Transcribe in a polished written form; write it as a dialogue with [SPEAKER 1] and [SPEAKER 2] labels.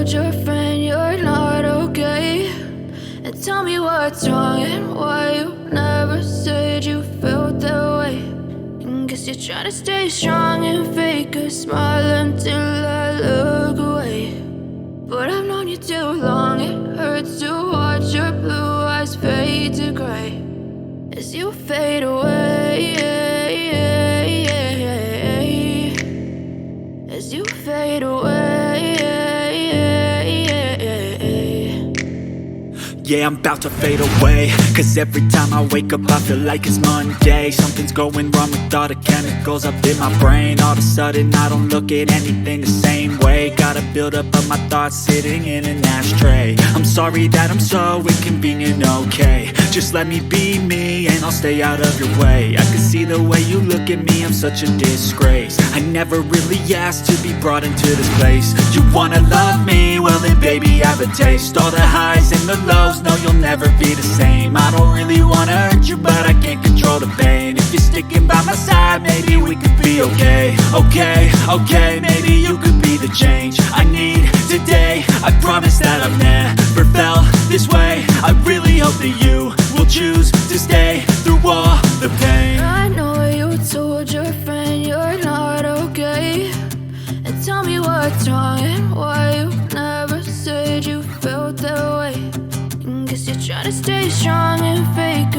[SPEAKER 1] told your friend you're not okay, and tell me what's wrong and why you never said you felt that way. And guess you're trying to stay strong and fake a smile until I look away. But I've known you too long, it hurts to watch your blue eyes fade to gray as you fade away, as you fade away.
[SPEAKER 2] Yeah, I'm about to fade away, cause every time I wake up I feel like it's Monday. Something's going wrong with all the chemicals up in my brain. All of a sudden I don't look at anything the same way. Got a buildup of my thoughts sitting in an ashtray. I'm sorry that I'm so inconvenient, okay. Just let me be me and I'll stay out of your way. I can see the way you look at me, I'm such a disgrace. I never really asked to be brought into this place. You wanna love me? Well then baby have a taste. All the highs and the lows, no, you'll never be the same. I don't really wanna hurt you, but I can't control the pain. If you're sticking by my side, maybe we could be okay. Okay, maybe you could be the change I need today. I promise that I've never felt this way. I really hope that you will choose to stay through all the pain.
[SPEAKER 1] I know you told your friend you're not okay, and tell me what's wrong and why you never said you felt that way. Guess you're trying to stay strong and fake